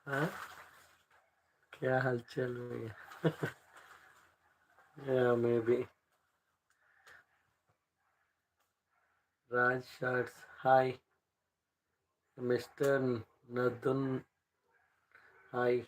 हाँ, क्या हालचाल भैया? Yeah, maybe. Raj Shots. Hi, Mr. Nadun. Hi.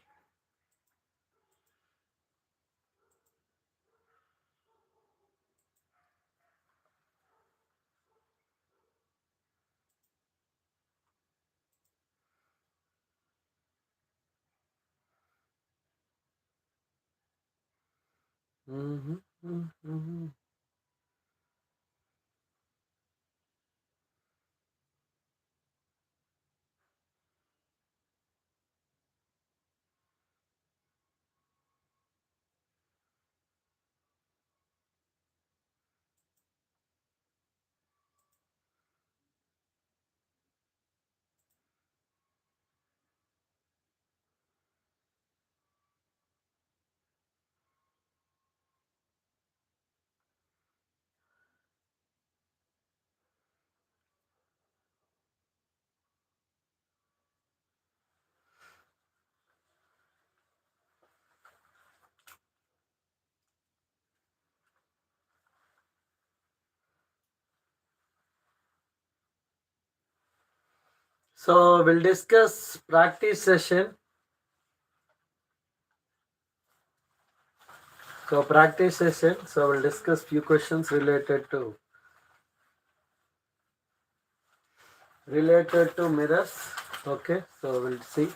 So we'll discuss practice session. So practice session. So we'll discuss few questions related to mirrors. Okay. So we'll see.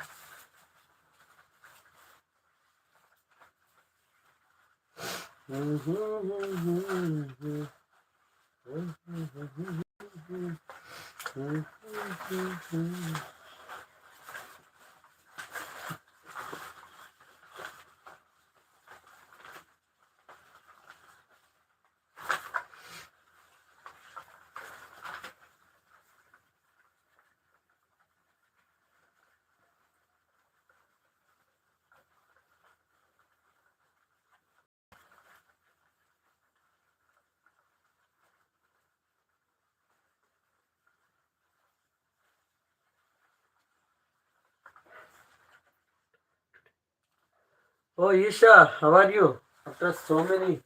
Oh, Isha, how are you? After so many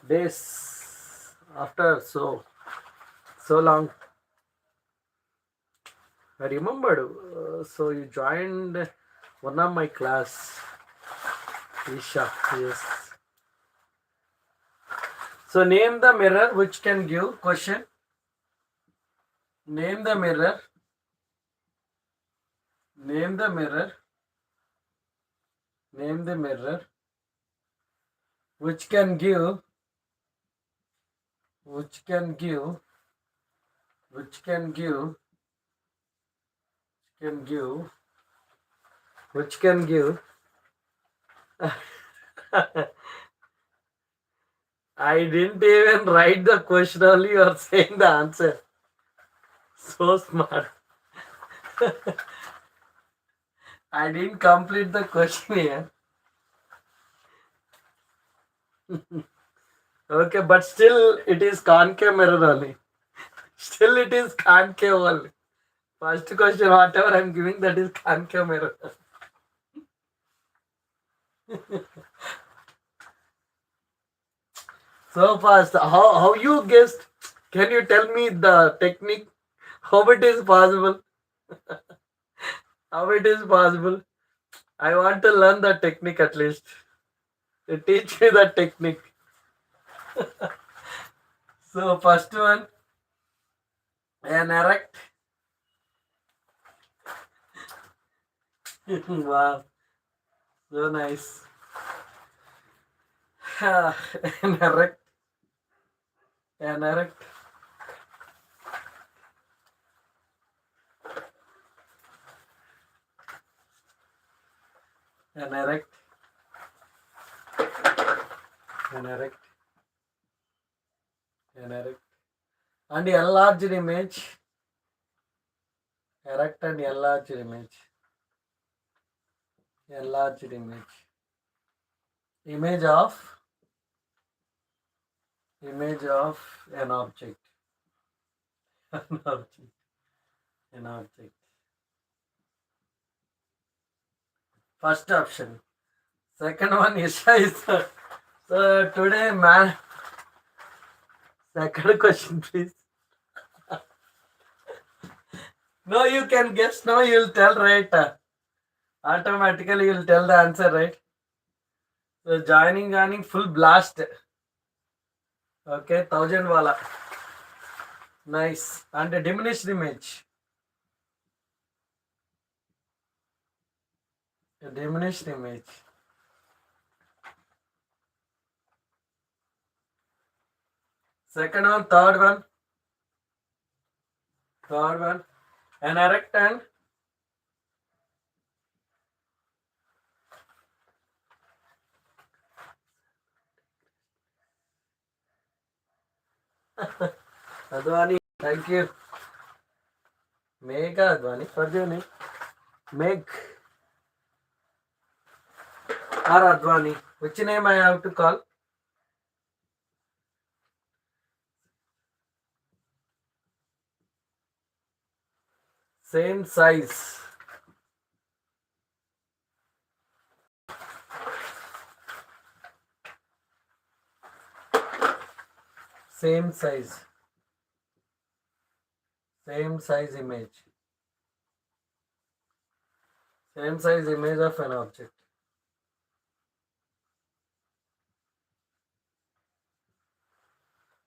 days, after so long. I remembered. So you joined one of my class. Isha, yes. So name the mirror which can give question. Name the mirror. Name the mirror. Name the mirror which can give. Which can give. Which can give. Can give. Which can give. I didn't even write the question, only you are saying the answer. So smart. I didn't complete the question here. Okay, but still it is concave mirror only. Still it is concave only. First question, whatever I am giving, that is concave mirror. So fast. How you guessed? Can you tell me the technique? How it is possible? How it is possible? I want to learn the technique at least. Teach me the technique. So first one, an erect. Wow, so nice. An erect. An erect. An erect. An erect. An erect. And enlarged image. Erect and enlarged image. Enlarged image. Image of an object. An object. An object. First option. Second one is so today man. Second question, please. No, you can guess. No, you'll tell right. Automatically, you'll tell the answer right. So joining full blast. Okay, 1000 wala. Nice. And a diminished image. A diminished image. Second one, third one. Third one. An erect and Advani. Thank you. Mega Advani. What's your name? Meg or Advani. Which name I have to call? Same size. Same size. Same size image. Same size image of an object.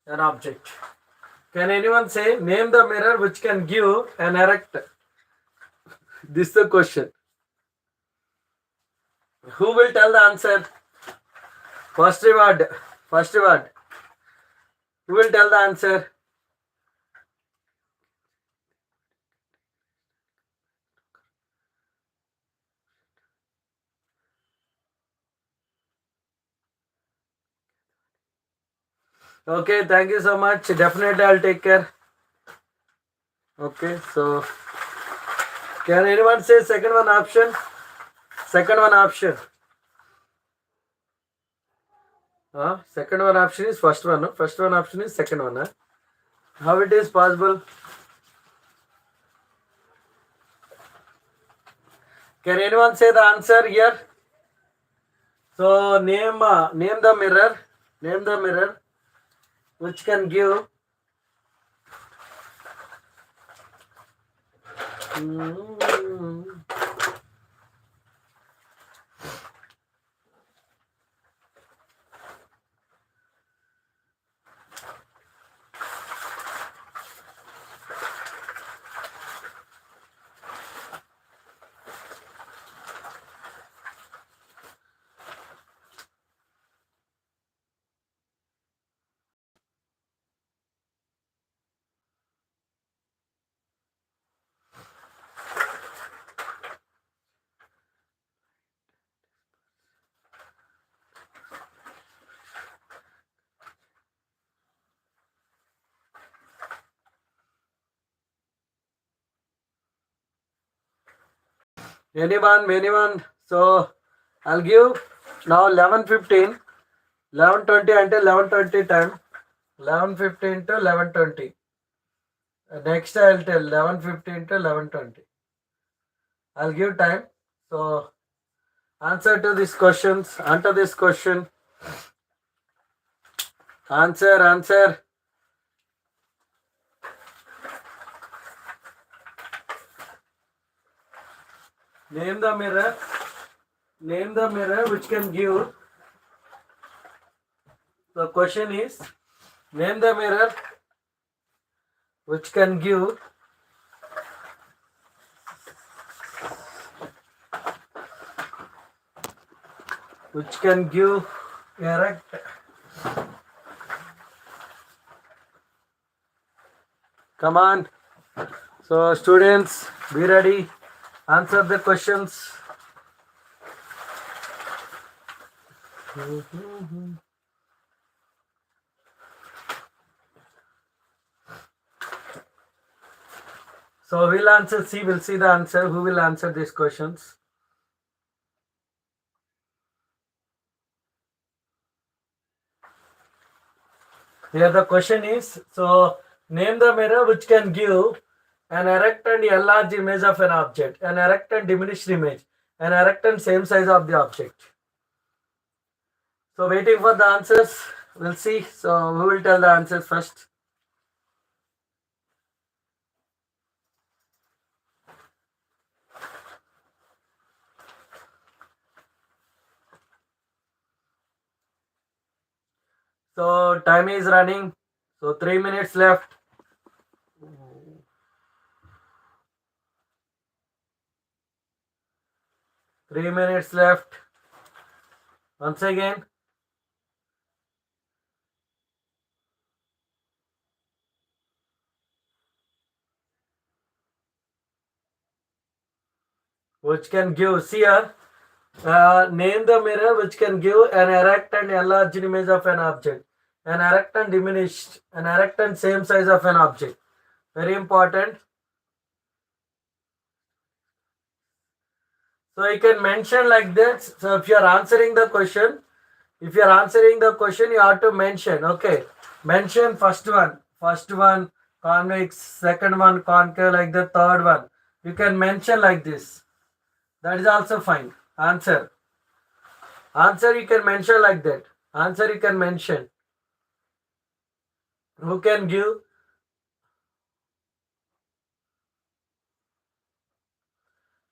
An object. Can anyone say, name the mirror which can give an erect? This is the question. Who will tell the answer? First reward. First reward. Who will tell the answer? Okay, thank you so much. Definitely I'll take care. Okay, so can anyone say second one option? Second one option. Second one option is first one. No? First one option is second one. Huh? How it is possible? Can anyone say the answer here? So name the mirror. Name the mirror which can give Anyone? So I'll give now 11:15, 11:20 until 11:20 time. 11:15 to 11:20. Next I'll tell 11:15 to 11:20. I'll give time. So answer to these questions. Answer this question. Answer. Name the mirror. Name the mirror which can give. The question is, name the mirror which can give erect. Come on. So students, be ready. Answer the questions. So we'll answer. We'll see the answer. Who will answer these questions? Here the question is, so name the mirror which can give an erect and enlarged image of an object, an erect and diminished image, an erect and same size of the object. So waiting for the answers. We'll see. So who will tell the answers first? So time is running. So 3 minutes left. 3 minutes left. Once again. Which can give, see here, name the mirror which can give an erect and enlarged image of an object, an erect and diminished, an erect and same size of an object. Very important. So you can mention like this. So if you are answering the question, you have to mention, okay, mention first one convex, second one concave, like the third one. You can mention like this. That is also fine. Answer you can mention like that. Answer you can mention. Who can give?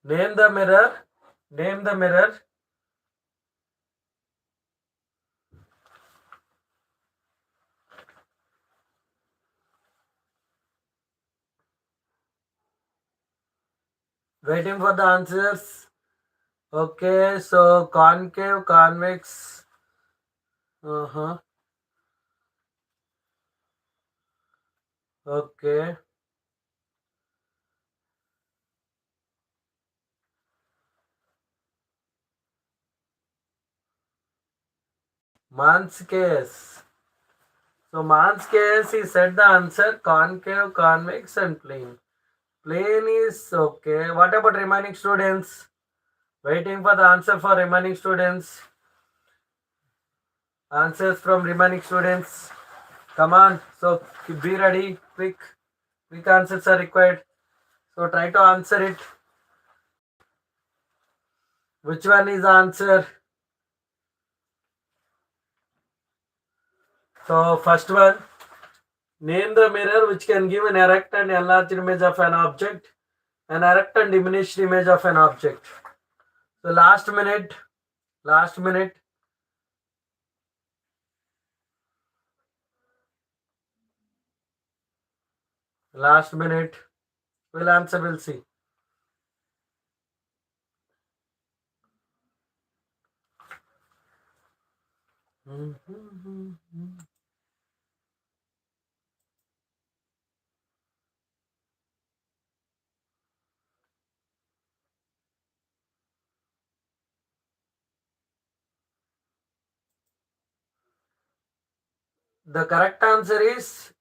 Name the mirror. Waiting for the answers. Okay, so concave, convex. Okay. Man's case. So man's case, he said the answer concave, convex and plane. Plane is okay. What about remaining students? Waiting for the answer for remaining students. Answers from remaining students. Come on. So be ready. Quick answers are required. So try to answer it. Which one is the answer? So first one, name the mirror which can give an erect and enlarged image of an object, an erect and diminished image of an object. So last minute, last minute. We'll answer, we'll see. The correct answer is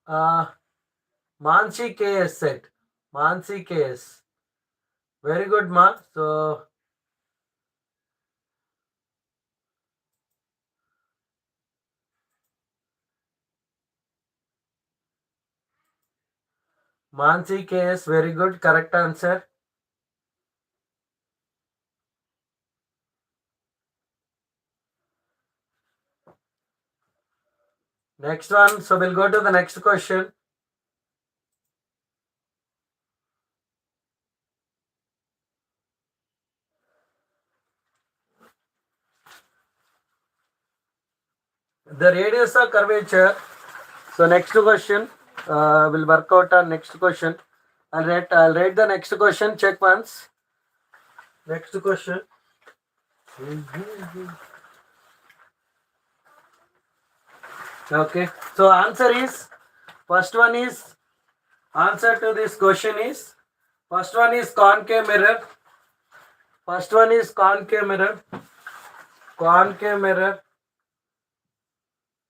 Mansi KS set. Mansi KS. Very good, Ma. So Mansi KS, very good. Correct answer. Next one. So we'll go to the next question. The radius of curvature. So next question. We'll work out on next question. I'll write the next question. Check once. Next question. Okay. So answer is, first one is, answer to this question is, first one is concave mirror. First one is concave mirror. Concave mirror.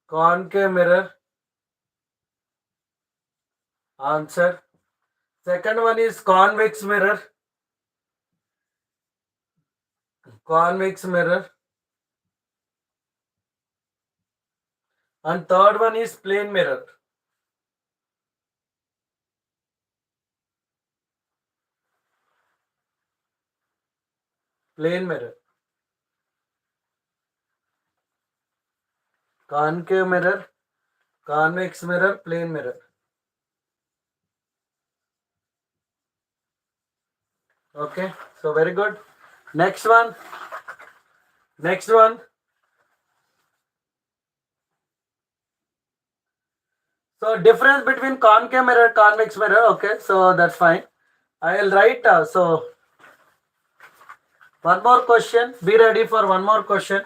Concave mirror. Answer. Second one is convex mirror. Convex mirror. And third one is plane mirror. Plane mirror. Concave mirror, convex mirror, plane mirror. Okay, so very good. Next one. Next one. So difference between concave mirror, convex mirror. Okay, so that's fine. I will write. So one more question. Be ready for one more question.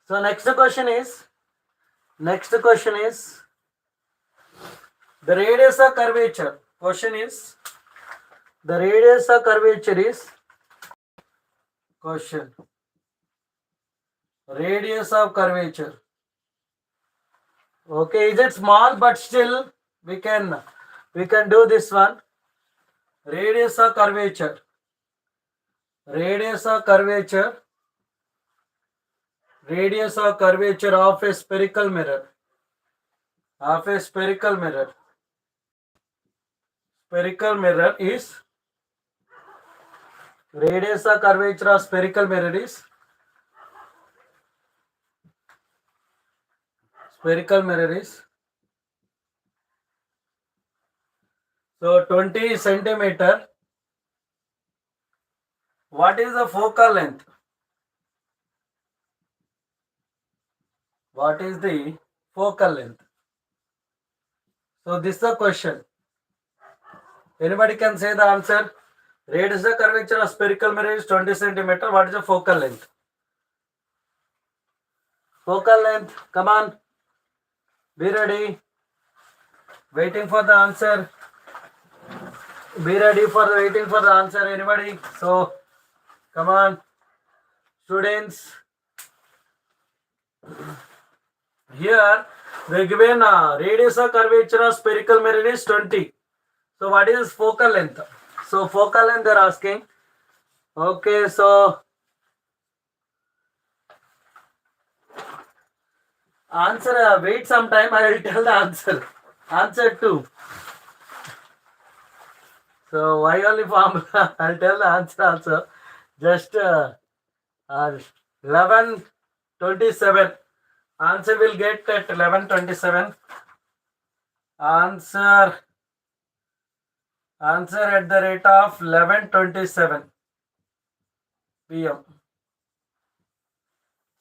So next question is the radius of curvature. Question is the radius of curvature is question. Radius of curvature. Okay, is it small, but still we can do this one. Radius of curvature. Radius of curvature. Radius of curvature of a spherical mirror. Of a spherical mirror. Spherical mirror is, radius of curvature of spherical mirror is, spherical mirror is, so 20 centimeter. What is the focal length? What is the focal length? So this is the question. Anybody can say the answer. Radius of curvature of spherical mirror is 20 centimeter. What is the focal length? Focal length. Come on. Be ready. Waiting for the answer. Be ready for waiting for the answer. Anybody? So come on, students. Here they given radius of curvature of spherical mirror is 20. So what is focal length? So focal length they are asking. Okay, so Answer, wait some time, I will tell the answer. Answer 2. So why only formula? I'll tell the answer also. Just 11:27. Answer will get at 11:27. Answer at the rate of 11:27 p.m.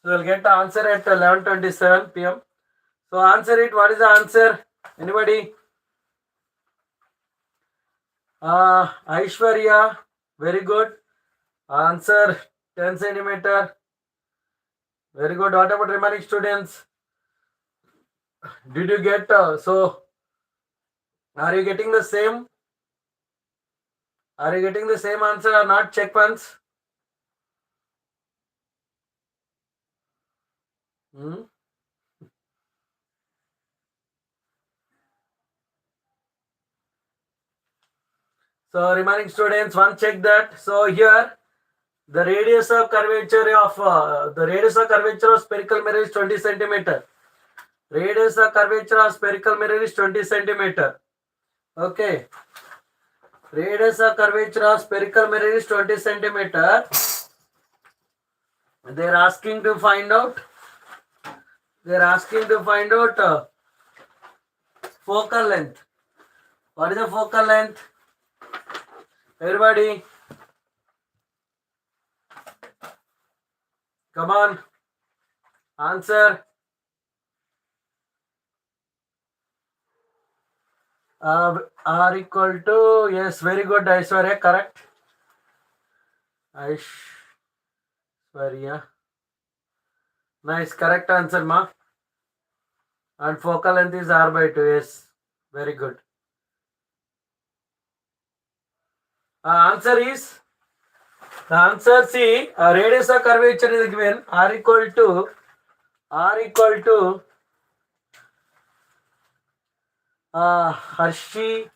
So we'll get the answer at 11:27 p.m. So answer it. What is the answer? Anybody? Aishwarya, very good. Answer 10 centimeter. Very good. What about remaining students? Did you get? So, are you getting the same? Are you getting the same answer or not? Check once. So remaining students, one check that. So here, the radius of curvature of spherical mirror is 20 centimeter. Radius of curvature of spherical mirror is 20 centimeter. Okay. Radius of curvature of spherical mirror is 20 centimeter. They are asking to find out. Focal length. What is the focal length? Everybody, come on, answer. R equal to, yes, very good, Aishwarya, correct. Aishwarya, nice, correct answer, ma. And focal length is R by 2, yes, very good. Answer is, the answer C, radius of curvature is given R equal to Harshi,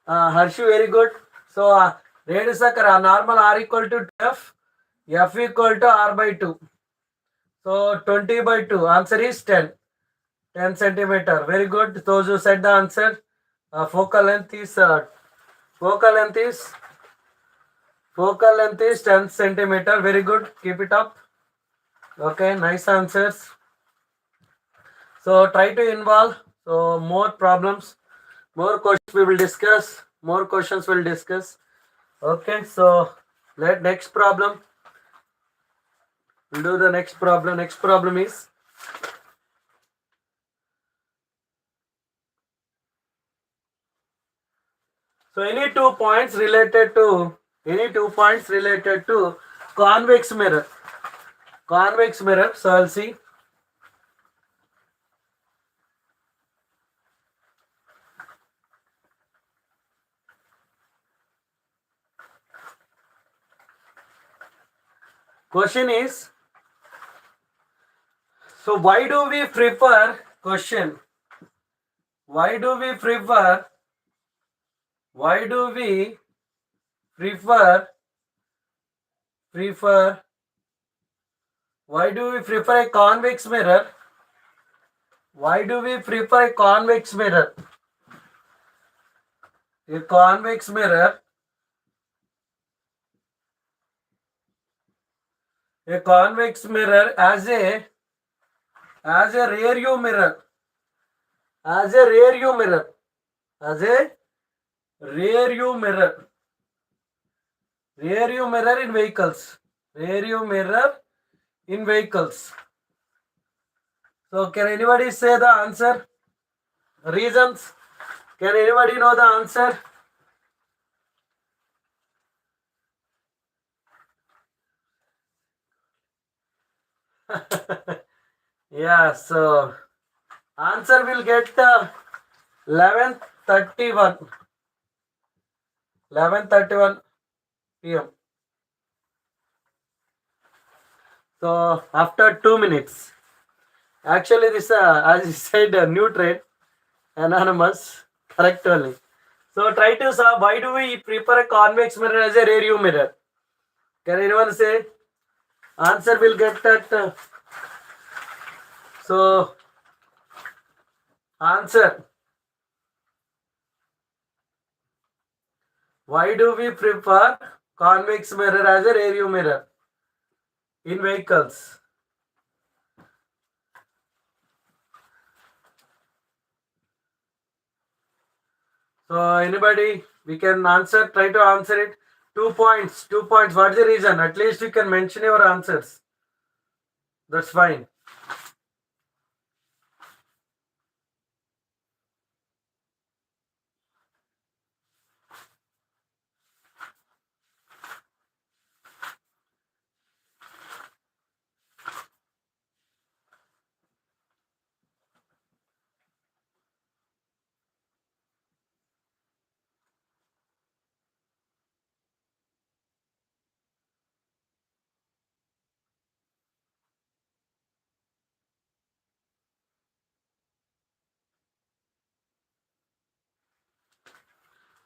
very good. So radius of normal R equal to F equal to R by 2. So 20 by 2, answer is 10 centimeter. Very good. Those who said the answer, focal length is 10 centimeter. Very good. Keep it up. Okay, nice answers. So try to involve. So more problems, more questions we will discuss. Okay, so next problem. We'll do the next problem. Next problem is, so any 2 points related to convex mirror. So I'll see. Question is, so why do we prefer a convex mirror? Why do we prefer a convex mirror? A convex mirror as a rear view mirror. Rear view mirror in vehicles. So can anybody say the answer? Reasons? Can anybody know the answer? Yeah, so answer will get 11:31 p.m. So after 2 minutes. Actually, this as you said, new trade, anonymous, correct only. So try to solve. Why do we prefer a convex mirror as a rear view mirror? Can anyone say? Answer will get that. So Answer. Why do we prefer convex mirror as a rear view mirror in vehicles? So anybody, we can answer, try to answer it. 2 points, 2 points. What's the reason? At least you can mention your answers. That's fine.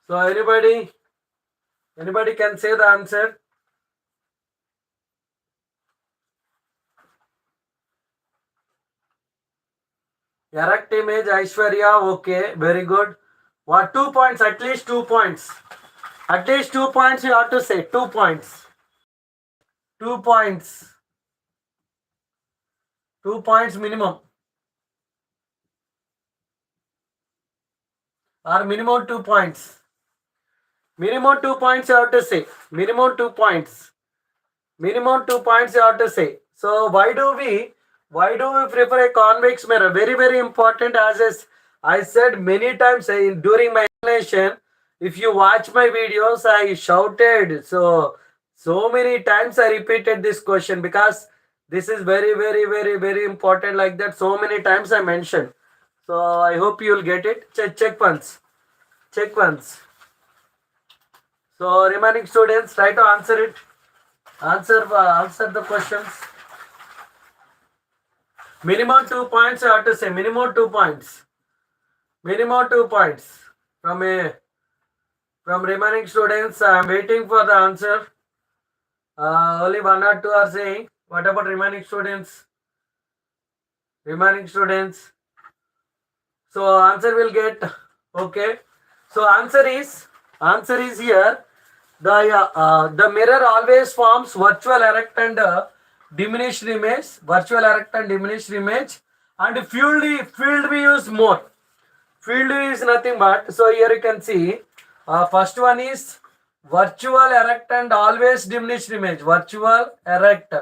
So anybody can say the answer. Erect image, Aishwarya, okay, very good. What, 2 points, at least 2 points. At least 2 points you have to say, 2 points. 2 points. 2 points minimum. Or minimum 2 points. Minimum 2 points you have to say. Minimum 2 points. Minimum 2 points you have to say. So why do we prefer a convex mirror? Very, very important. As I said many times during my explanation. If you watch my videos, I shouted so many times I repeated this question because this is very, very, very, very important. Like that, so many times I mentioned. So I hope you will get it. Check once. Check once. So remaining students, try to answer it. Answer the questions. Minimum 2 points you have to say. Minimum 2 points. Minimum 2 points. From remaining students, I am waiting for the answer. Only 1 or 2 are saying. What about remaining students? Remaining students. So answer will get okay. So answer is here. The mirror always forms virtual erect and diminished image. Virtual erect and diminished image. And field view is more. Field view is nothing but, so here you can see, first one is virtual erect and always diminished image. Virtual erect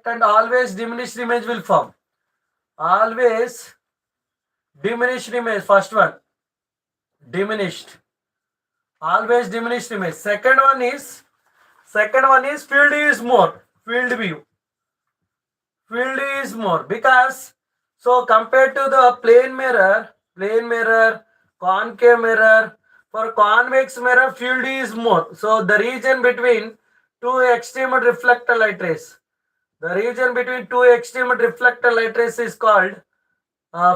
and always diminished image will form. Always diminished image, first one. Diminished. Always diminished image. Second one is field view is more. Field view is more because, so compared to the plane mirror, concave mirror, for convex mirror field is more. So the region between two extreme reflector light rays. The region between two extreme reflector light rays is called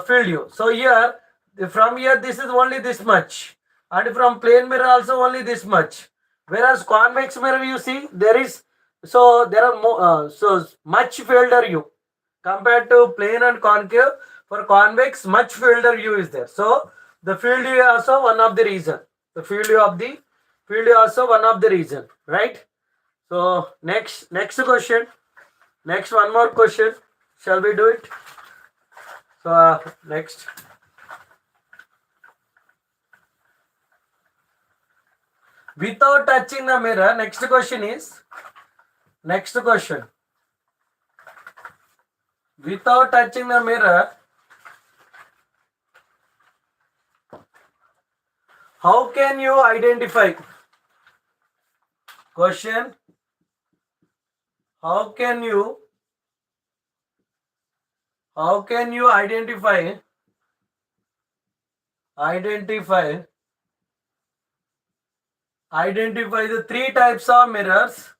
field view. So here, from here this is only this much, and from plane mirror also only this much. Whereas convex mirror, you see, there are more, so much fielder view compared to plane and concave. For convex, much fielder view is there. So the field view also one of the reason. The field view also one of the reason, right? So next question. Next, one more question. Shall we do it? So next. Without touching the mirror, next question. Without touching the mirror, how can you identify? Question. How can you identify the 3 types of mirrors?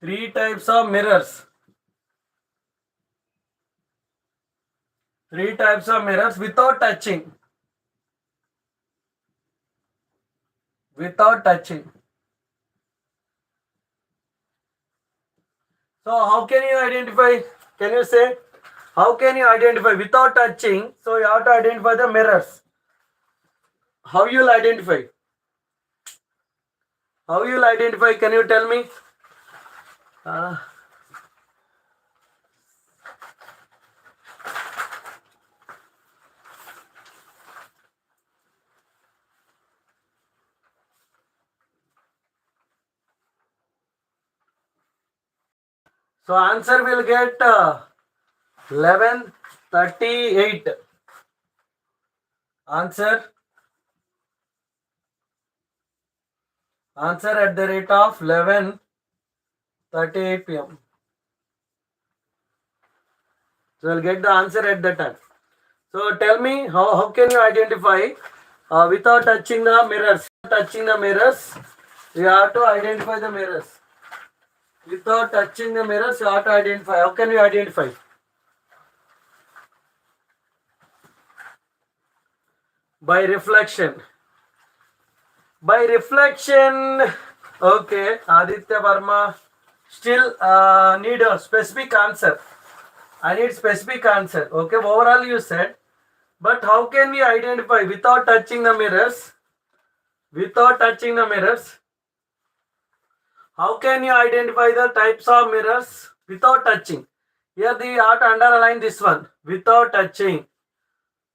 3 types of mirrors. 3 types of mirrors without touching. So how can you identify? Can you say? How can you identify without touching? So you have to identify the mirrors. How you'll identify? How you'll identify? Can you tell me? So answer will get 11:38. Answer at the rate of 11:38 p.m. So you'll get the answer at that time. So tell me, how can you identify without touching the mirrors? Touching the mirrors, you have to identify the mirrors. Without touching the mirrors, you have to identify. How can you identify? By reflection. By reflection. Okay, Aditya Verma. Still need a specific answer. I need specific answer. Okay, overall you said. But how can we identify without touching the mirrors? Without touching the mirrors. How can you identify the types of mirrors without touching? Here you have to underline this one. Without touching.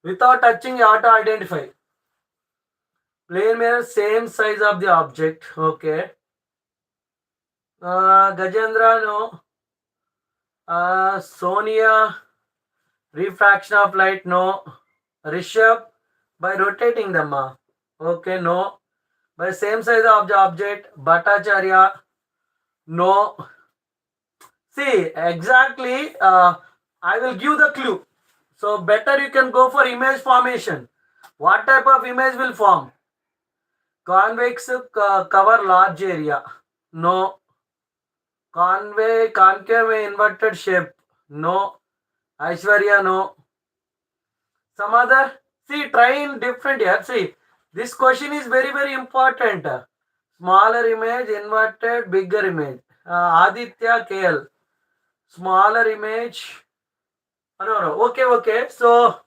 Without touching, you have to identify. Plane mirror, same size of the object. Okay. Gajendra, no. Sonia, refraction of light, no. Rishabh, by rotating them. Okay, no. By same size of the object. Bhattacharya, no. See, exactly, I will give the clue. So better you can go for image formation. What type of image will form? Convex cover large area. No. Concave inverted shape. No. Aishwarya, no. Some other? See, try in different here. See, this question is very, very important. Smaller image, inverted, bigger image. Aditya KL. Smaller image. No. Okay. So,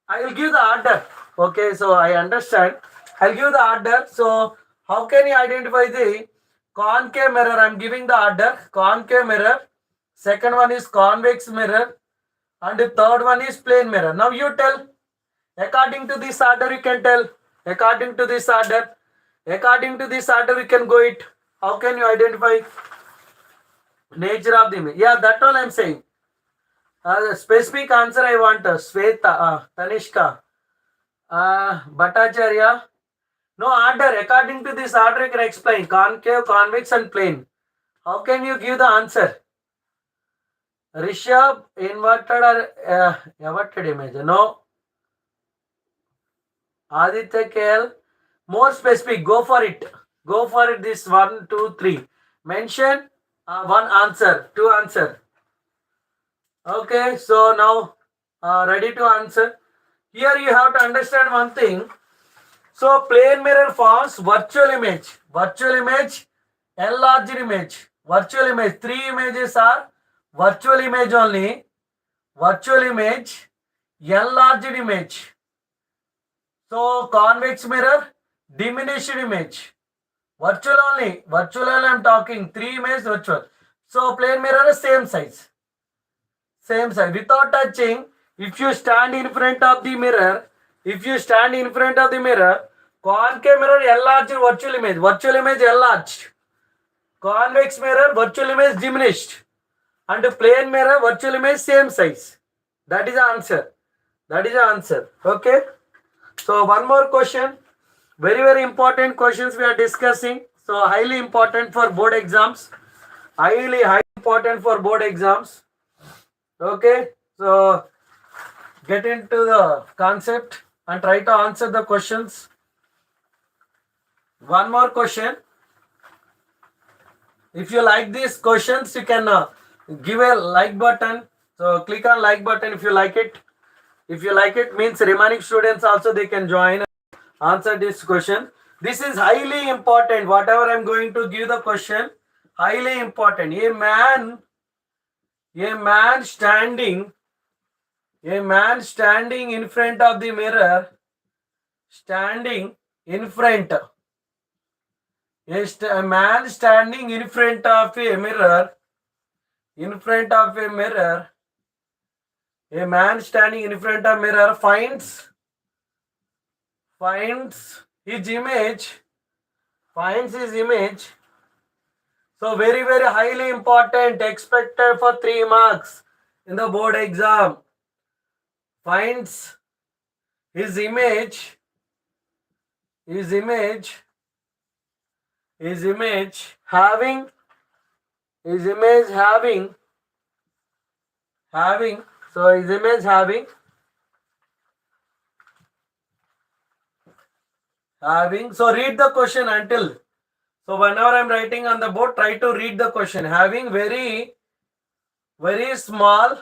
I will give the order. Okay, so I understand. I'll give the order. So, how can you identify the concave mirror? I'm giving the order. Concave mirror. Second one is convex mirror. And the third one is plane mirror. Now you tell. According to this order, you can tell. According to this order. According to this order, you can go it. How can you identify nature of the image? Yeah, that's all I'm saying. Specific answer I want. Sweta, Tanishka, Bhattacharya. No order. According to this order, you can explain concave, convex, and plane. How can you give the answer? Rishabh, inverted or everted image? No. Aditya KL, more specific. Go for it. Go for it. This 1, 2, 3. Mention one answer, two answer. Okay, so now ready to answer. Here you have to understand one thing. So plane mirror forms virtual image. Virtual image, enlarged image. Virtual image. 3 images are virtual image only. Virtual image, enlarged image. So convex mirror, diminished image. Virtual only. Virtual only I'm talking. 3 image virtual. So plane mirror is same size. Same size. Without touching, if you stand in front of the mirror, concave mirror enlarged virtual image enlarged. Convex mirror virtual image diminished. And plane mirror virtual image same size. That is the answer. Okay. So one more question. Very, very important questions we are discussing. So highly important for board exams. Highly important for board exams. Okay. So get into the concept and try to answer the questions. One more question. If you like these questions, you can give a like button. So click on like button if you like it. If you like it, means remaining students also they can join and answer this question. This is highly important. Whatever I'm going to give the question, highly important. A man A man standing in front of the mirror, standing in front. A man standing in front of a mirror, in front of a mirror. A man standing in front of mirror finds his image, finds his image. So very, very highly important, expected for 3 marks in the board exam. Finds his image, having, so his image having, so read the question until, so whenever I'm writing on the board, try to read the question. Having very, very small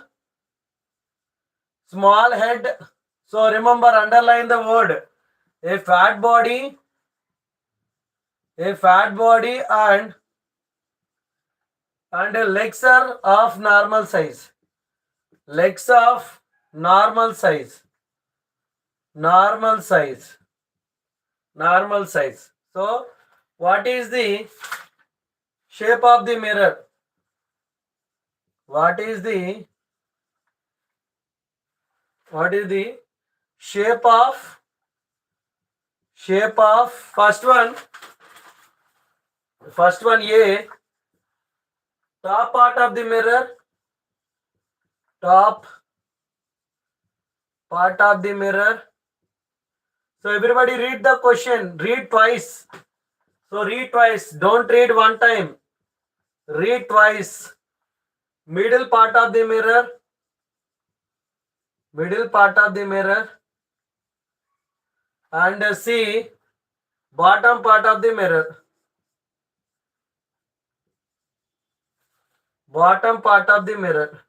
head. So remember, underline the word. A fat body and legs are of normal size. Legs of normal size. So what is the shape of the mirror? What is the shape of first one A, top part of the mirror, top part of the mirror. So everybody read the question, read twice. So read twice, don't read one time. Read twice. Middle part of the mirror, and see bottom part of the mirror. Bottom part of the mirror.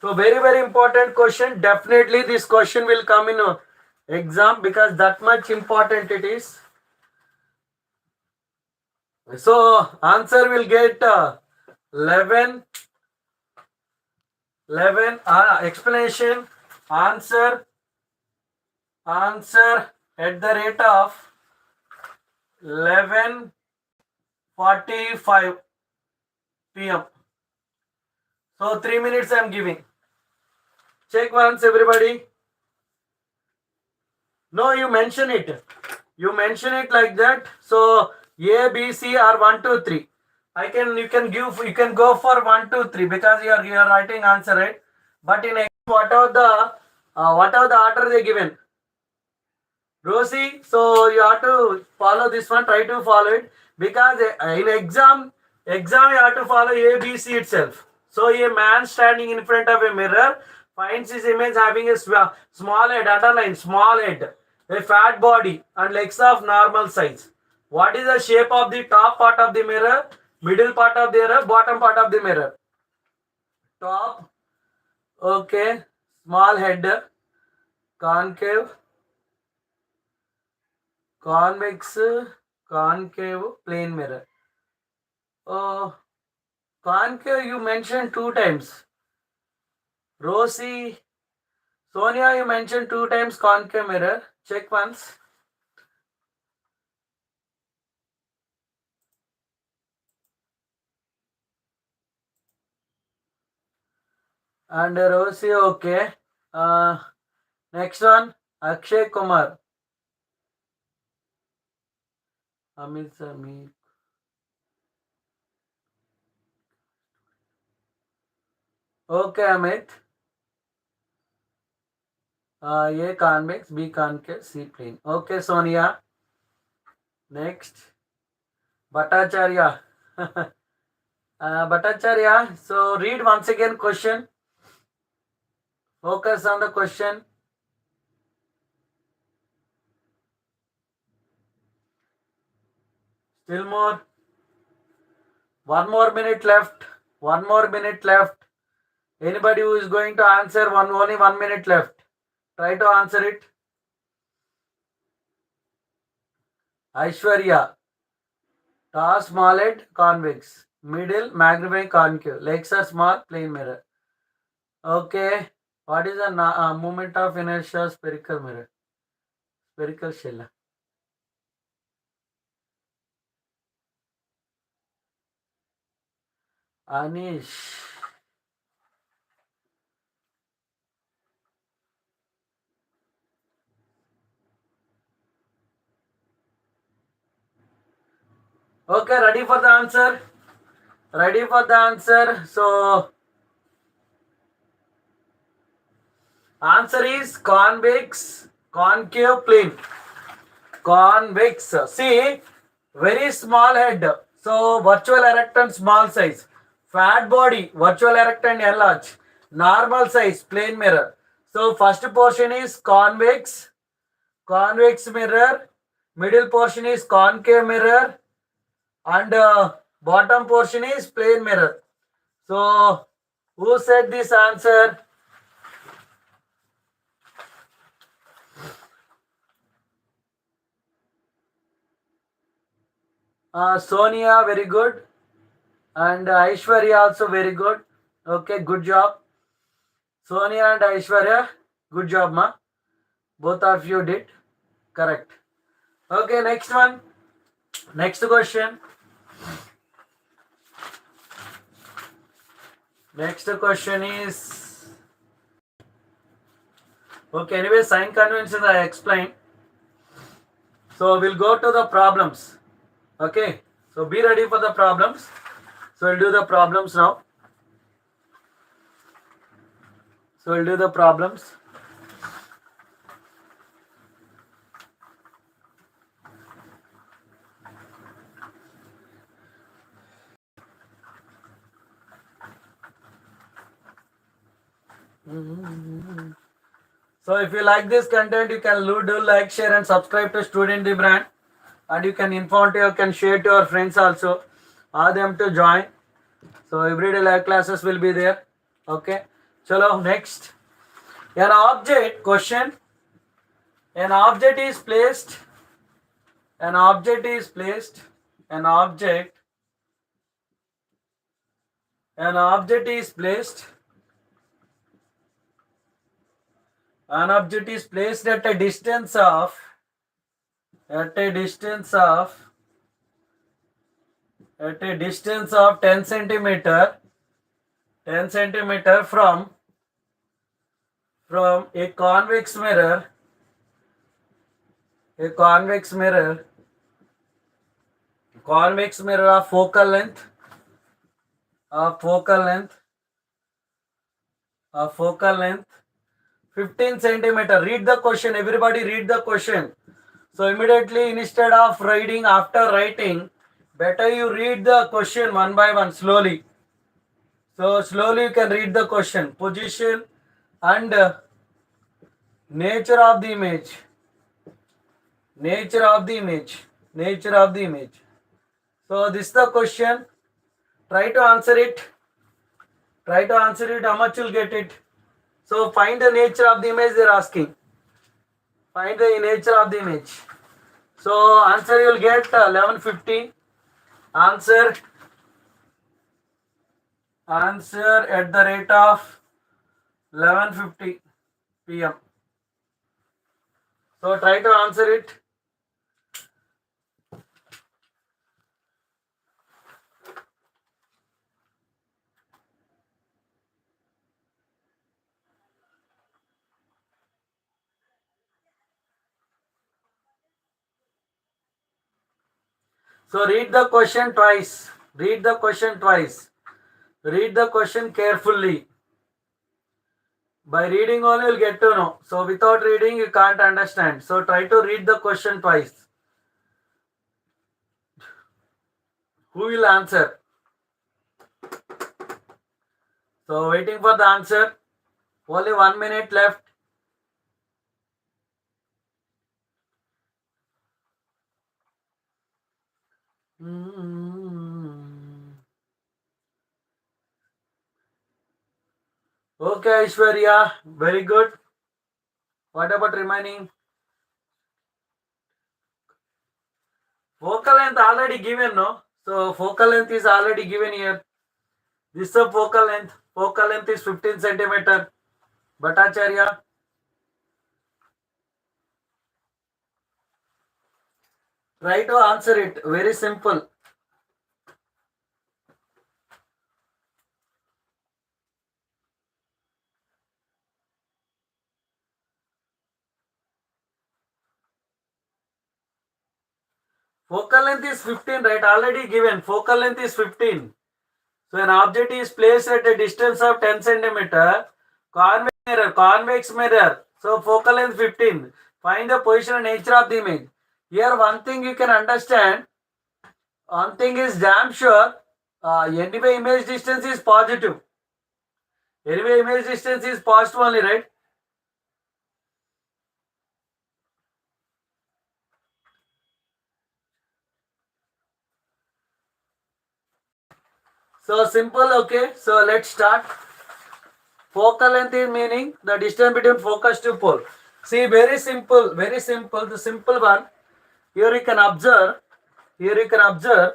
So very, very important question. Definitely this question will come in exam because that much important it is. So answer will get 11 explanation, answer at the rate of 11:45 p.m. So 3 minutes I am giving. Check once everybody. No, you mention it. You mention it like that. So A, B, C are 1, 2, 3. You can go for 1, 2, 3 because you are writing answer, right? But in whatever the order they given. Rosie, so you have to follow this one, try to follow it because in exam you have to follow A, B, C itself. So a man standing in front of a mirror finds his image having a small head, underline small head, a fat body and legs of normal size. What is the shape of the top part of the mirror, middle part of the mirror, bottom part of the mirror? Top, okay, small head, concave, convex, concave, plane mirror. Concave you mentioned 2 times. Rosie, Sonia, you mentioned 2 times concave mirror. Check once. And Rosie, okay. Next one, Akshay Kumar. Amit. Okay, Amit. A convex, B concave, C plane. Okay, Sonia. Next, Bhattacharya. Bhattacharya, so read once again question. Focus on the question. Still more. 1 more minute left. Anybody who is going to answer, only 1 minute left. Try to answer it. Aishwarya, tall, small head, convex. Middle, magnifying, concave. Legs are small, plane mirror. Okay. What is the movement of inertia spherical mirror? Spherical shell. Anish. Okay, ready for the answer? Ready for the answer? So, answer is convex, concave plane. Convex. See, very small head. So, virtual erect and small size. Fat body, virtual erect and enlarge. Normal size, plane mirror. So, first portion is convex, convex mirror. Middle portion is concave mirror. And bottom portion is plane mirror. So, who said this answer? Sonia, very good. And Aishwarya also very good. Okay, good job. Sonia and Aishwarya, good job, ma. Both of you did correct. Okay, next one. Next question. Next question is okay. Anyway, sign conventions I explained. So we'll go to the problems. Okay. So be ready for the problems. So we'll do the problems now. So we'll do the problems. So if you like this content, you can do like, share and subscribe to Student the Brand. And you can inform, you can share to your friends also. Ask them to join. So everyday live classes will be there. Okay. Chalo, next. An object, question. An object is placed. An object is placed. An object. An object is placed. An object is placed at a distance of 10 centimeter from a convex mirror of focal length 15 centimeter. Read the question, everybody read the question. So immediately, instead of writing, after writing, better you read the question one by one slowly. So slowly you can read the question. Position and nature of the image. Nature of the image. So this is the question. Try to answer it. How much you'll get it? So find the nature of the image they're asking. Find the nature of the image. So answer you'll get 11:50. Answer at the rate of 11:50 p.m. So try to answer it. So read the question twice. Read the question carefully. By reading only you'll get to know. So without reading you can't understand. So try to read the question twice. Who will answer? So waiting for the answer. Only 1 minute left. Okay, Aishwarya, very good. What about remaining? Focal length already given, no? So focal length is already given here. This is the focal length. Focal length is 15 centimeter. Bhattacharya. Try to answer it. Very simple. Focal length is 15, right? Already given. Focal length is 15. So an object is placed at a distance of 10 centimeter. Convex mirror. So focal length 15. Find the position and nature of the image. Here one thing you can understand. One thing is damn sure. Anyway image distance is positive. Anyway image distance is positive only, right? So simple, okay. So let's start. Focal length is meaning the distance between focus to pole. See, very simple, very simple. The simple one. Here you can observe. Here you can observe.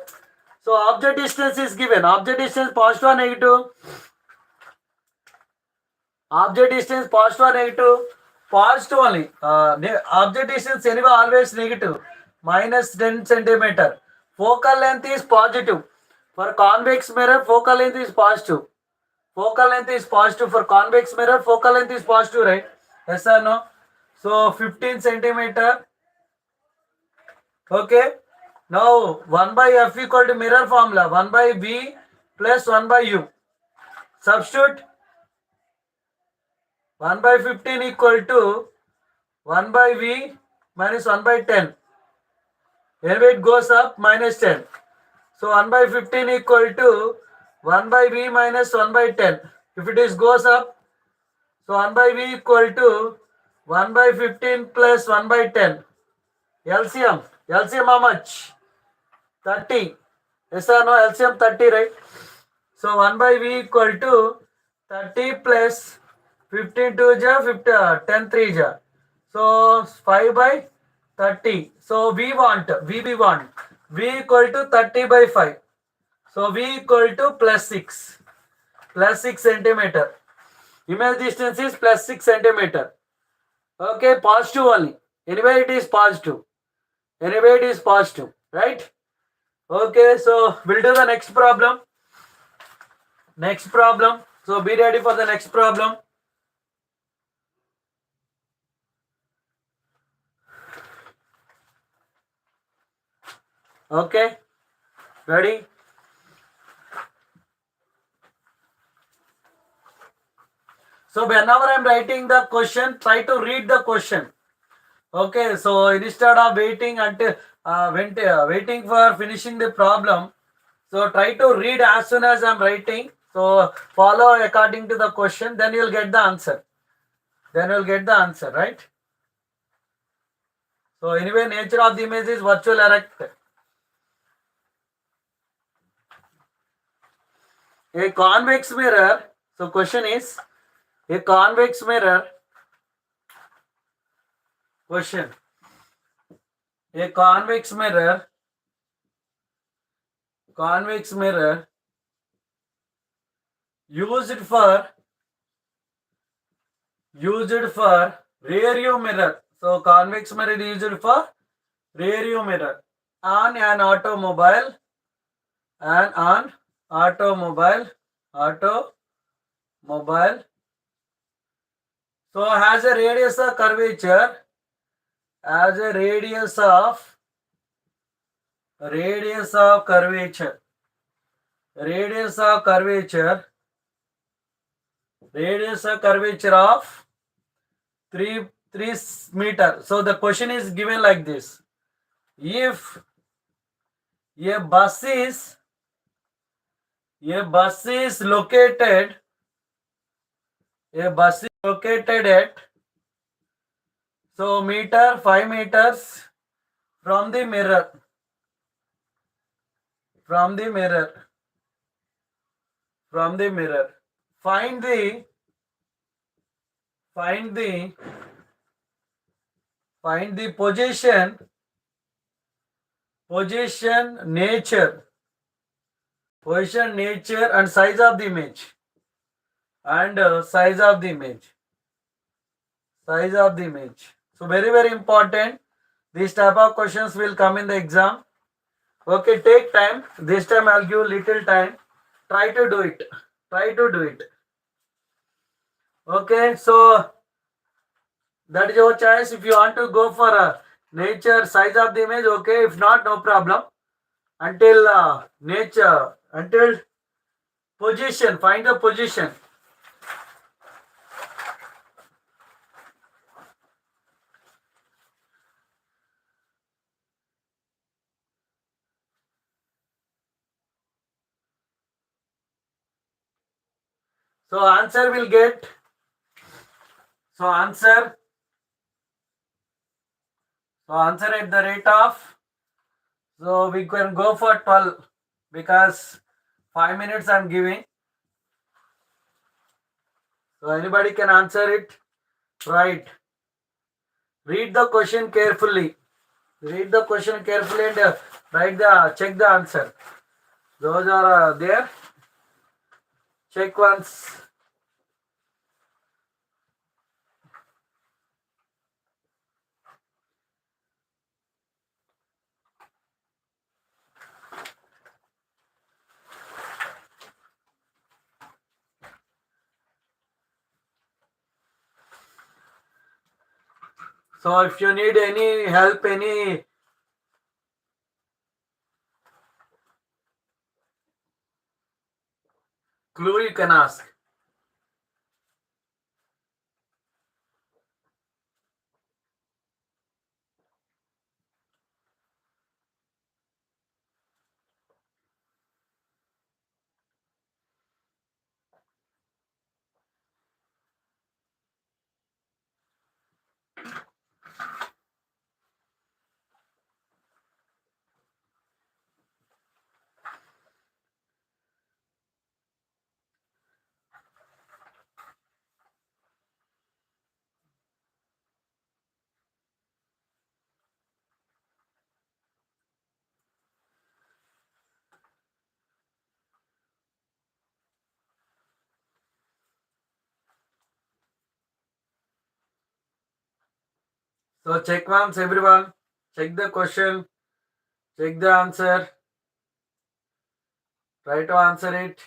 So object distance is given. Object distance positive or negative? Object distance positive or negative? Positive only. Object distance anyway always negative. Minus 10 centimeter. Focal length is positive. For convex mirror, focal length is positive. Focal length is positive. For convex mirror, focal length is positive, right? Yes or no? So 15 centimeter. Okay. Now 1 by F equal to mirror formula. 1 by V plus 1 by U. Substitute. 1 by 15 equal to 1 by V minus 1 by 10. Anyway, it goes up minus 10. So 1 by 15 equal to 1 by V minus 1 by 10. If it is goes up, so 1 by V equal to 1 by 15 plus 1 by 10. LCM. LCM how much? 30. Yes or no? LCM 30, right? So 1 by V equal to 30 plus 15 2 ja, 50, 10 3 ja. So 5 by 30. So we want V equal to 30 by 5. So V equal to plus 6. Plus 6 centimeter. Image distance is plus 6 centimeter. Okay, positive only. Anyway, it is positive. Anyway, it is positive. Right? Okay, so we'll do the next problem. Next problem. So be ready for the next problem. Okay, ready? So whenever I'm writing the question, try to read the question. Okay, so instead of waiting until waiting for finishing the problem, so try to read as soon as I'm writing. So follow according to the question, then you'll get the answer. Then you'll get the answer, right? So anyway, nature of the image is virtual erect. A convex mirror. So question is a convex mirror. Question. A convex mirror used for rear view mirror. So convex mirror is used for rear view mirror on an automobile so has a radius of curvature of 3 meter. So the question is given like this: if a bus is located at so 5 meters from the mirror. Find the position Position, nature. Position, nature and size of the image. And size of the image. Size of the image. So very, very important. These type of questions will come in the exam. Okay, take time. This time I'll give little time. Try to do it. Try to do it. Okay, so that is your choice. If you want to go for a nature size of the image, okay. If not, no problem. Until nature, until position, find the position. So answer will get. So answer. So answer at the rate of. So we can go for 12 because 5 minutes I'm giving. So anybody can answer it. Right. Read the question carefully. Read the question carefully and check the answer. Those are there. Check once. So if you need any help, any clue, you can ask. So check once, everyone. Check the question. Check the answer. Try to answer it.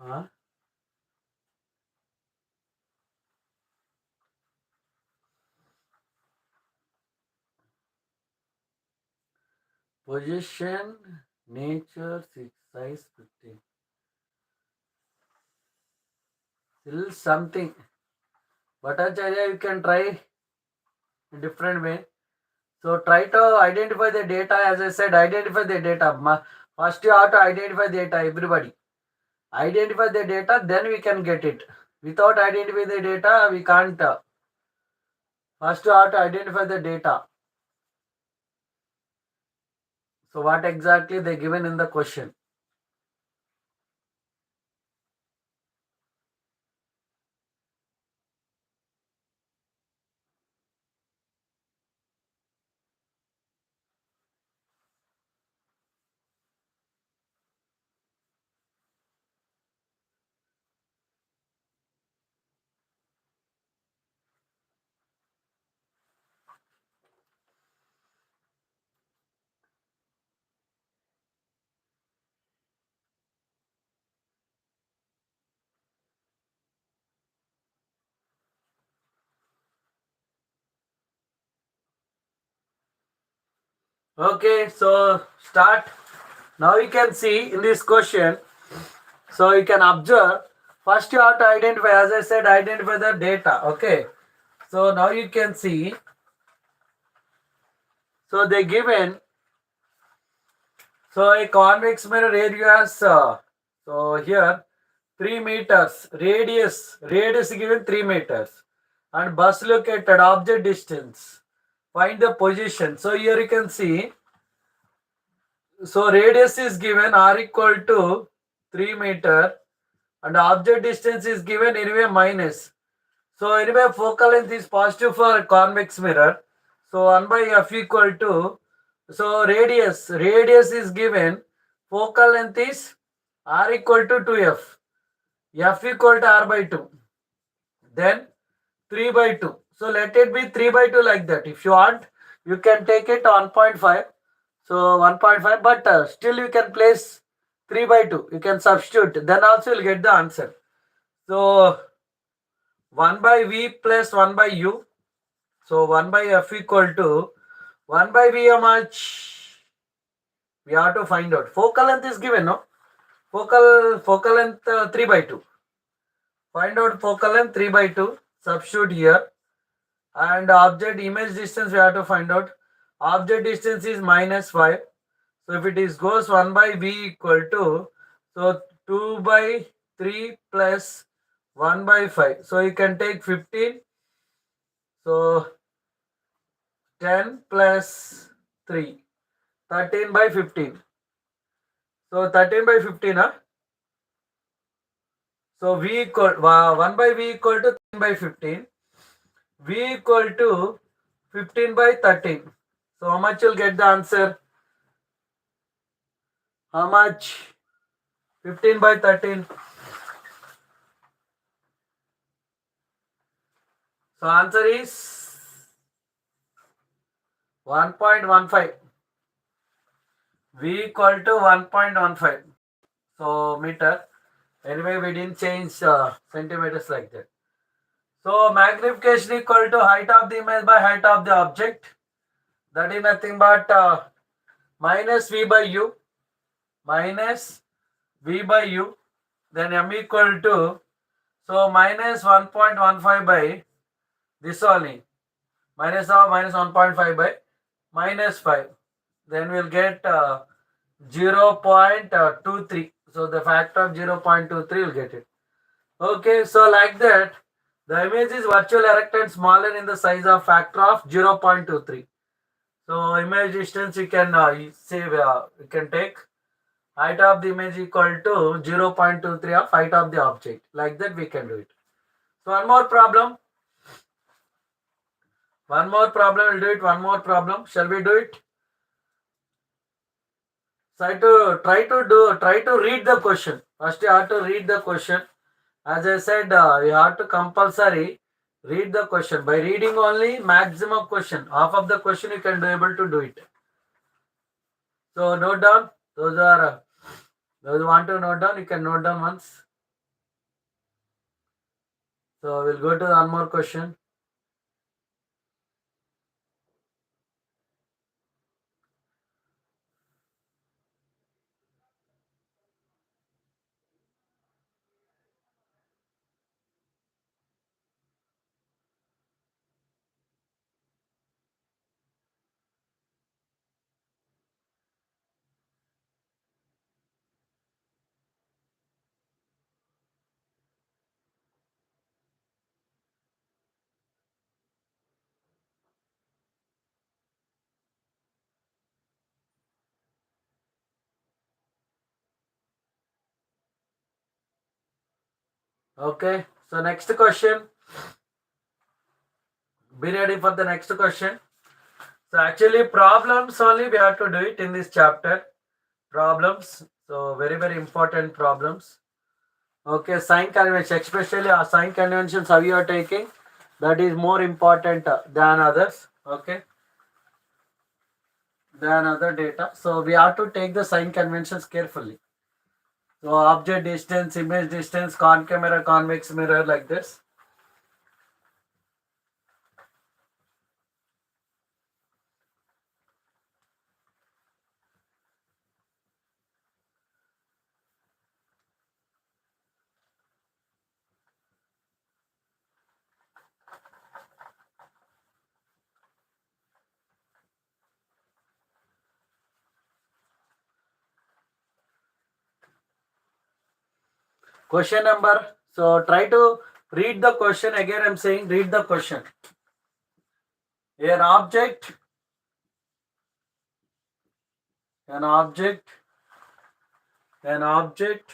Huh? Position, nature, size 15. Still something. But Acharya, you can try a different way. So try to identify the data. As I said, identify the data. First you have to identify the data, everybody. Identify the data, then we can get it. Without identifying the data, we can't. First you have to identify the data. So what exactly they given in the question? Okay, so start. Now you can see in this question, so you can observe, first you have to identify, as I said, identify the data. Okay, so now you can see, so they given, so a convex mirror radius, so here 3 meters, radius given 3 meters, and bus located, object distance, find the position. So here you can see, so radius is given r equal to 3 meter, and object distance is given anyway minus. So anyway focal length is positive for convex mirror. So 1 by f equal to, so radius is given, focal length is r equal to 2f, f equal to r by 2, then 3 by 2. So let it be 3 by 2 like that. If you want, you can take it 1.5. So 1.5, but still you can place 3 by 2. You can substitute. Then also you'll get the answer. So 1 by v plus 1 by u. So 1 by f equal to 1 by v, how much? We have to find out. Focal length is given, no? Focal length 3 by 2. Find out focal length 3 by 2. Substitute here. And object image distance we have to find out. Object distance is minus 5. So if it is goes 1 by v equal to, so 2 by 3 plus 1 by 5. So you can take 15. So 10 plus 3. 13 by 15. So 13 by 15, huh? So v equal 1 by v equal to 13 by 15. V equal to 15 by 13. So how much you'll get the answer? How much? 15 by 13. So answer is 1.15. V equal to 1.15. So meter. Anyway, we didn't change centimeters like that. So magnification equal to height of the image by height of the object. That is nothing but minus v by u. Minus v by u. Then m equal to, so minus 1.15 by this only. Minus of minus 1.5 by minus 5. Then we'll get 0.23. So the factor of 0.23 will get it. Okay, so like that, the image is virtual erect and smaller in the size of factor of 0.23. So image distance you can you can take height of the image equal to 0.23 of height of the object. Like that we can do it. So one more problem. We'll do it. One more problem. Shall we do it? Try to read the question. First you have to read the question. As I said, you have to compulsory read the question. By reading only maximum question. Half of the question you can be able to do it. So note down. Those who want to note down, you can note down once. So we'll go to one more question. Okay, so next question. Be ready for the next question. So actually problems only we have to do it in this chapter. Problems. So very important problems. Okay, sign convention, especially our sign conventions how you are taking, that is more important than others. Okay, than other data. So we have to take the sign conventions carefully. So object distance, image distance, concave mirror, convex mirror, like this. Question number. So try to read the question again. I'm saying read the question. An object, an object, an object,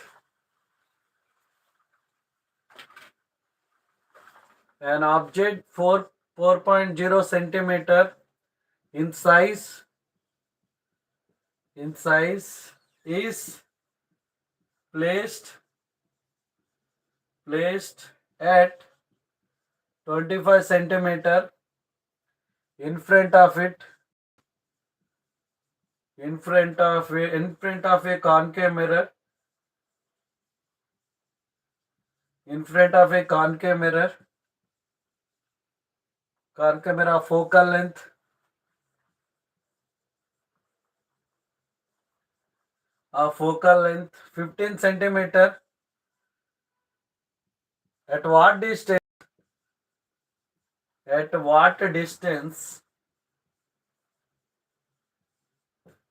an object 4.0 centimeter in size is placed at 25 centimeter in front of it, in front of a concave mirror, in front of a concave mirror, focal length 15 centimeter. At what distance? At what distance?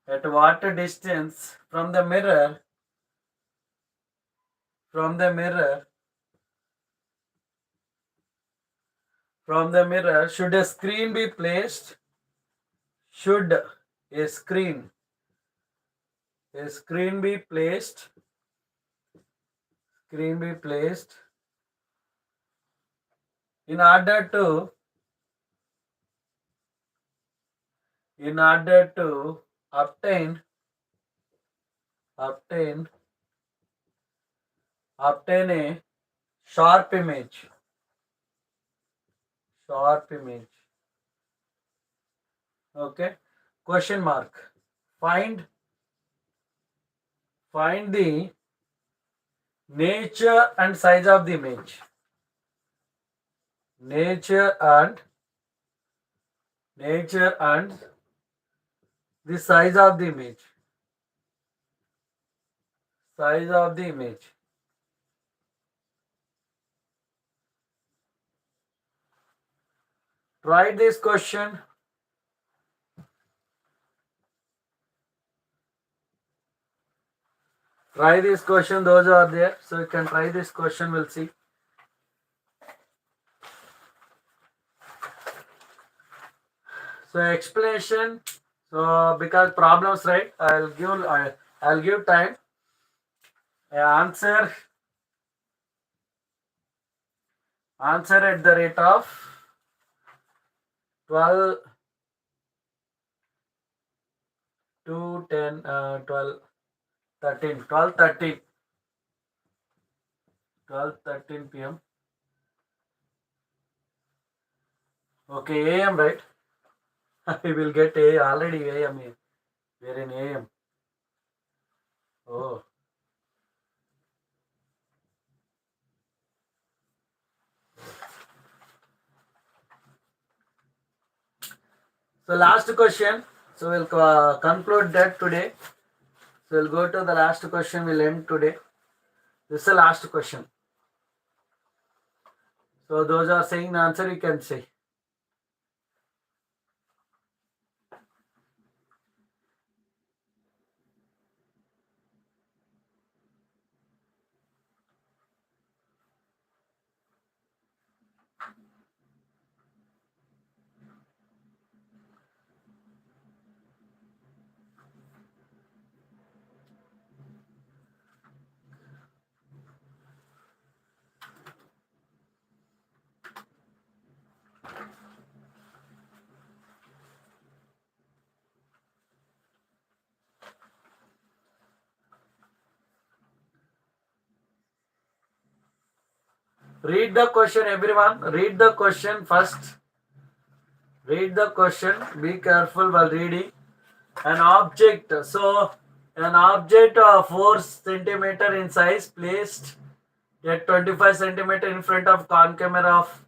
At what distance from the mirror? From the mirror? From the mirror, should a screen be placed? Should a screen be placed? Screen be placed in order to obtain a sharp image. Okay. Question mark. Find the nature and size of the image. Nature and the size of the image. Size of the image. Try this question. Try this question, those are there. So you can try this question, we'll see. So explanation. So because problems, right? I'll give time. Answer at the rate of 12 to 10, 12, 13, 12, 13, 12, 13 p.m. Okay, AM, right? I will get A already. AM. We're in AM. Oh. So last question. So we'll conclude that today. So we'll go to the last question. We'll end today. This is the last question. So those are saying the answer, you can say. Read the question, everyone. Read the question first. Read the question. Be careful while reading. An object. So, an object of 4 centimeter in size placed at 25 centimeter in front of con camera of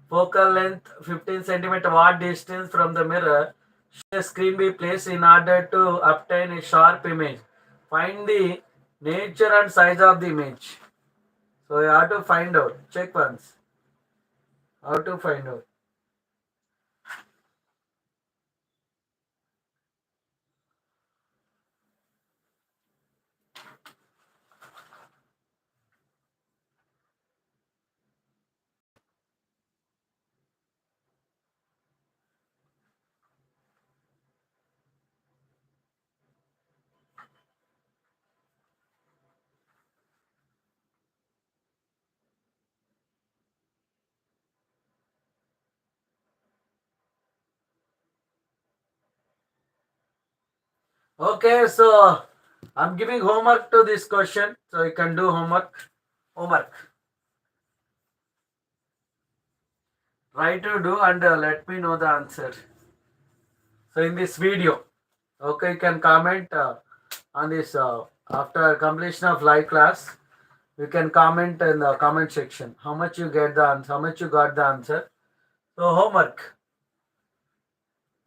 focal length 15 centimeter. What distance from the mirror should a screen be placed in order to obtain a sharp image? Find the nature and size of the image. So you have to find out. Check once. How to find out. Okay, so I'm giving homework to this question. So you can do homework. Homework. Try to do and let me know the answer. So in this video, okay, you can comment on this after completion of live class. You can comment in the comment section how much you get the answer, how much you got the answer. So homework,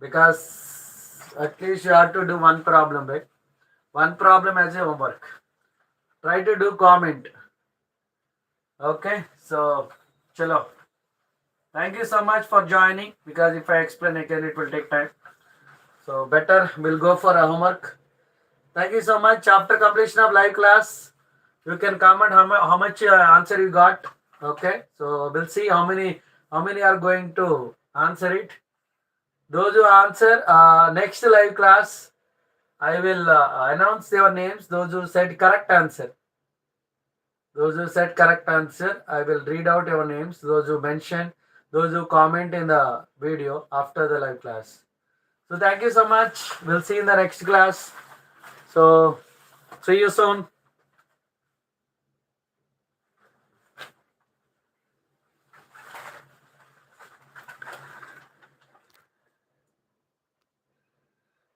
because at least you have to do one problem, right? One problem as a homework. Try to do comment. Okay, so chalo. Thank you so much for joining, because if I explain again it will take time. So better we'll go for a homework. Thank you so much. After completion of live class, you can comment how much answer you got. Okay, so we'll see how many are going to answer it. Those who answer next live class, I will announce their names. Those who said correct answer. Those who said correct answer, I will read out your names. Those who mention, those who comment in the video after the live class. So thank you so much. We'll see you in the next class. So see you soon.